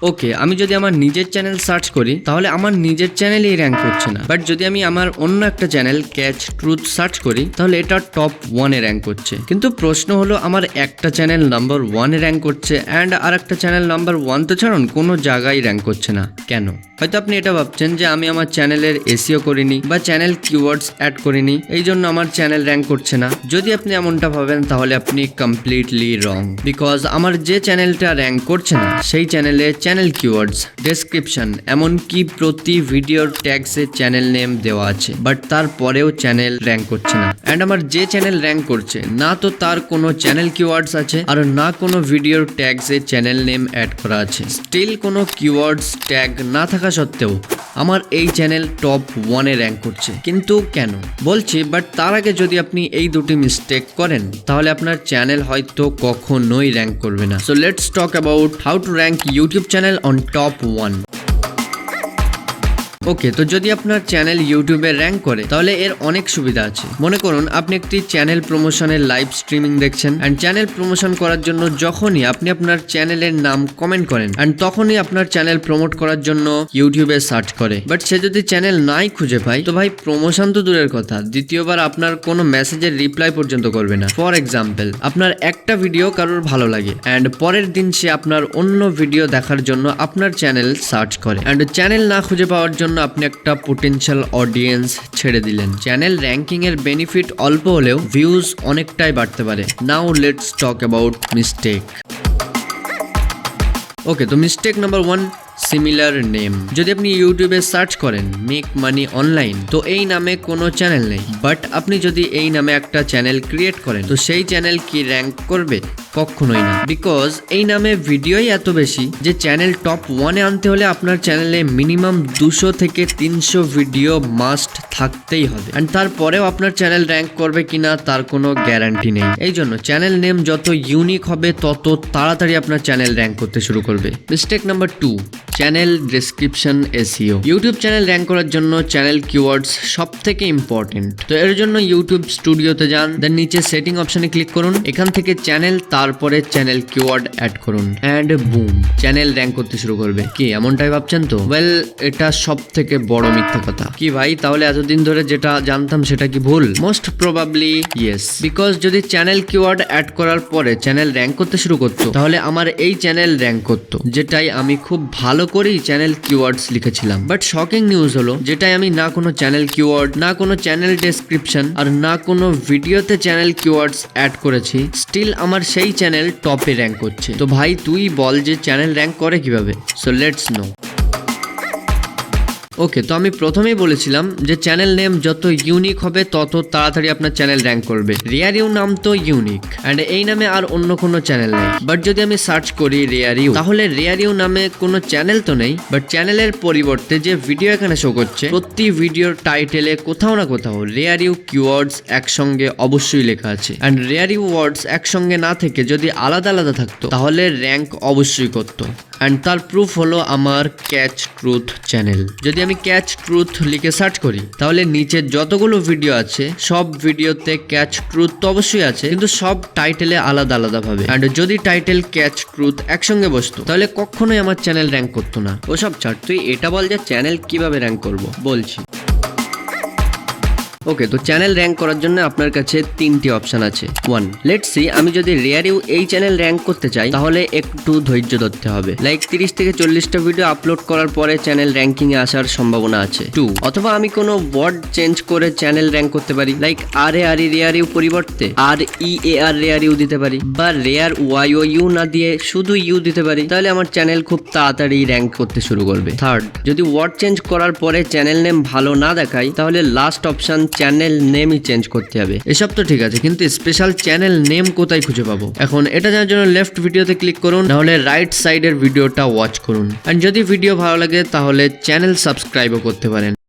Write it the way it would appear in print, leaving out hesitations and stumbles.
ওকে, আমি যদি আমার নিজের চ্যানেল সার্চ করি তাহলে আমার নিজের চ্যানেলই র্যাঙ্ক করছে না। বাট যদি আমি আমার অন্য একটা চ্যানেল ক্যাচ ট্রুথ সার্চ করি তাহলে এটা টপ 1-এ র্যাঙ্ক করছে। কিন্তু প্রশ্ন হলো আমার একটা চ্যানেল নাম্বার 1-এ র্যাঙ্ক করছে অ্যান্ড আর একটা চ্যানেল নাম্বার 1 তো ছাড়ুন কোনো জায়গায় র্যাঙ্ক করছে না কেন? হয়তো আপনি এটা ভাবছেন যে আমি আমার চ্যানেলের এসইও করিনি বা চ্যানেল কিওয়ার্ডস অ্যাড করিনি, এই জন্য আমার চ্যানেল র্যাঙ্ক করছে না। যদি আপনি এমনটা ভাবেন তাহলে আপনি কমপ্লিটলি রং, বিকজ আমার যে চ্যানেলটা র্যাঙ্ক করছে না সেই চ্যানেলে চ্যানেল কিওয়ার্ডস, ডেসক্রিপশন, এমনকি প্রতি ভিডিওর ট্যাগসে চ্যানেল নেম দেওয়া আছে, বাট তারপরেও চ্যানেল র্যাঙ্ক করছে না। অ্যান্ড আমার যে চ্যানেল র্যাঙ্ক করছে না তো তার কোনো চ্যানেল কিওয়ার্ডস আছে আর না কোনো ভিডিওর ট্যাগসে চ্যানেল নেম অ্যাড করা আছে। স্টিল কোনো কিওয়ার্ডস ট্যাগ না থাকা সত্ত্বেও আমার এই চ্যানেল টপ 1-এ র্যাঙ্ক করছে। কিন্তু কেন বলছি, বাট তার আগে যদি আপনি এই দুটি মিস্টেক করেন তাহলে আপনার চ্যানেল হয়তো কখনোই র্যাঙ্ক করবে না। So let's talk about how to rank YouTube channel on top 1। ওকে, তো যদি আপনার চ্যানেল ইউটিউবে র্যাঙ্ক করে তাহলে এর অনেক সুবিধা আছে। মনে করুন আপনি একটি চ্যানেল প্রমোশনের লাইভ স্ট্রিমিং দেখছেন অ্যান্ড চ্যানেল প্রমোশন করার জন্য যখনই আপনি আপনার চ্যানেলের নাম কমেন্ট করেন অ্যান্ড তখনই আপনার চ্যানেল প্রমোট করার জন্য ইউটিউবে সার্চ করে, বাট সে যদি চ্যানেল নাই খুঁজে পায় তো ভাই প্রমোশন তো দূরের কথা, দ্বিতীয়বার আপনার কোনো মেসেজের রিপ্লাই পর্যন্ত করবে না। ফর এক্সাম্পল, আপনার একটা ভিডিও কারোর ভালো লাগে অ্যান্ড পরের দিন সে আপনার অন্য ভিডিও দেখার জন্য আপনার চ্যানেল সার্চ করে অ্যান্ড চ্যানেল না খুঁজে পাওয়ার জন্য আপনি একটা পোটেনশিয়াল অডিয়েন্স ছেড়ে দিলেন। চ্যানেল র্যাঙ্কিং এর বেনিফিট অল্প হলেও ভিউজ অনেকটাই বাড়তে পারে। Now let's talk about mistake. Okay, তো মিস্টেক নাম্বার 1, সিমিলার নেম। যদি আপনি ইউটিউবে সার্চ করেন মেক মানি অনলাইন তো এই নামে কোনো চ্যানেল নেই, বাট আপনি যদি এই নামে একটা চ্যানেল ক্রিয়েট করেন তো সেই চ্যানেল কি র্যাঙ্ক করবে? কখনোই না, বিকজ এই নামে ভিডিওই এত বেশি যে চ্যানেল টপ 1-এ আনতে হলে আপনার চ্যানেলে মিনিমাম 200 থেকে 300 ভিডিও মাস্ট থাকতেই হবে অ্যান্ড তারপরেও আপনার চ্যানেল র্যাঙ্ক করবে কিনা তার কোনো গ্যারান্টি নেই। এই জন্য চ্যানেল নেম যত ইউনিক হবে তত তাড়াতাড়ি আপনার চ্যানেল র্যাঙ্ক করতে শুরু করবে। Mistake number 2, channel description SEO. YouTube channel rank করার জন্য চ্যানেল কিওয়ার্ডস সব থেকে ইম্পর্টেন্ট। তো এর জন্য ইউটিউব স্টুডিওতে যান, দেন নিচে সেটিং অপশনে ক্লিক করুন, এখান থেকে চ্যানেল, তারপরে চ্যানেল কিওয়ার্ড অ্যাড করুন অ্যান্ড বুম, চ্যানেল র্যাঙ্ক করতে শুরু করবে। কি এমনটাই ভাবছেন তো? ওয়েল, এটা সব থেকে বড় মিথ্যা কথা। কি ভাই, তাহলে এতদিন ধরে যেটা জানতাম সেটা কি ভুল? মোস্ট প্রবাবলি ইয়েস, বিকজ যদি চ্যানেল কিওয়ার্ড অ্যাড করার পরে চ্যানেল র্যাঙ্ক করতে শুরু করতো তাহলে আমার এই চ্যানেল র্যাঙ্ক করতো, যেটাই আমি খুব ভালো করেই চ্যানেল কিওয়ার্ডস লিখেছিলাম। বাট শকিং নিউজ হলো যেটাই আমি না কোনো চ্যানেল কিওয়ার্ড, না কোনো চ্যানেল ডেসক্রিপশন আর না কোনো ভিডিওতে চ্যানেল কিওয়ার্ডস অ্যাড করেছি, স্টিল আমার সেই চ্যানেল টপে র্যাঙ্ক করছে। তো ভাই তুই বল যে চ্যানেল র্যাঙ্ক করে কিভাবে? So let's know. ওকে, তো আমি প্রথমেই বলেছিলাম যে চ্যানেল নেম যত ইউনিক হবে তত তাড়াতাড়ি আপনার চ্যানেল র্যাঙ্ক করবে। রেয়ার ইউ নাম তো ইউনিক অ্যান্ড এই নামে আর অন্য কোনো চ্যানেল নেই। বাট যদি আমি সার্চ করি রেয়ার ইউ, তাহলে রেয়ার ইউ নামে কোনো চ্যানেল তো নেই, বাট চ্যানেলের পরিবর্তে যে ভিডিও এখানে শো করছে প্রতি ভিডিওর টাইটেলে কোথাও না কোথাও রেয়ার ইউ কিওয়ার্ডস একসঙ্গে অবশ্যই লেখা আছে। অ্যান্ড রেয়ার ইউ ওয়ার্ডস একসঙ্গে না থেকে যদি আলাদা আলাদা থাকতো তাহলে র্যাঙ্ক অবশ্যই করতো। অ্যান্ড তার প্রুফ হলো আমার ক্যাচ ট্রুথ চ্যানেল। যদি আমি ক্যাচ ট্রুথ লিখে সার্চ করি তাহলে নিচে যতগুলো ভিডিও আছে সব ভিডিওতে ক্যাচ ট্রুথ তো অবশ্যই আছে, কিন্তু সব টাইটেলে আলাদা আলাদা ভাবে। অ্যান্ড যদি টাইটেল ক্যাচ ট্রুথ একসঙ্গে বসতো তাহলে কখনোই আমার চ্যানেল র্যাঙ্ক করতো না। ওসব ছাড়, তুই এটা বল যে চ্যানেল কিভাবে র্যাঙ্ক করবো। বলছি। ওকে, তো চ্যানেল র্যাঙ্ক করার জন্য আপনার কাছে 3টি অপশন আছে। 1, লেটস সি, আমি যদি রেয়ার ইউ এই চ্যানেল র্যাঙ্ক করতে চাই তাহলে একটু ধৈর্য ধরতে হবে। লাইক 30 থেকে 40টা ভিডিও আপলোড করার পরে চ্যানেল র্যাঙ্কিং এ আসার সম্ভাবনা আছে। 2, অথবা আমি কোনো ওয়ার্ড চেঞ্জ করে চ্যানেল র্যাঙ্ক করতে পারি। লাইক রেয়ার ইউ পরিবর্তে রেয়ার ইউ দিতে পারি, বা রেয়ার ইউ না দিয়ে শুধু ইউ দিতে পারি, তাহলে আমার চ্যানেল খুব তাড়াতাড়ি র্যাঙ্ক করতে শুরু করবে। 3rd, যদি ওয়ার্ড চেঞ্জ করার পরে চ্যানেল নেম ভালো না দেখায় তাহলে লাস্ট অপশন চ্যানেল নেমই চেঞ্জ করতে হবে। এসব তো ঠিক আছে, কিন্তু স্পেশাল চ্যানেল নেম কোথায় খুঁজে পাবো? এখন এটা জানার জন্য লেফট ভিডিওতে ক্লিক করুন, নাহলে রাইট সাইডের ভিডিওটা ওয়াচ করুন। আর যদি ভিডিও ভালো লাগে তাহলে চ্যানেল সাবস্ক্রাইবও করতে পারেন।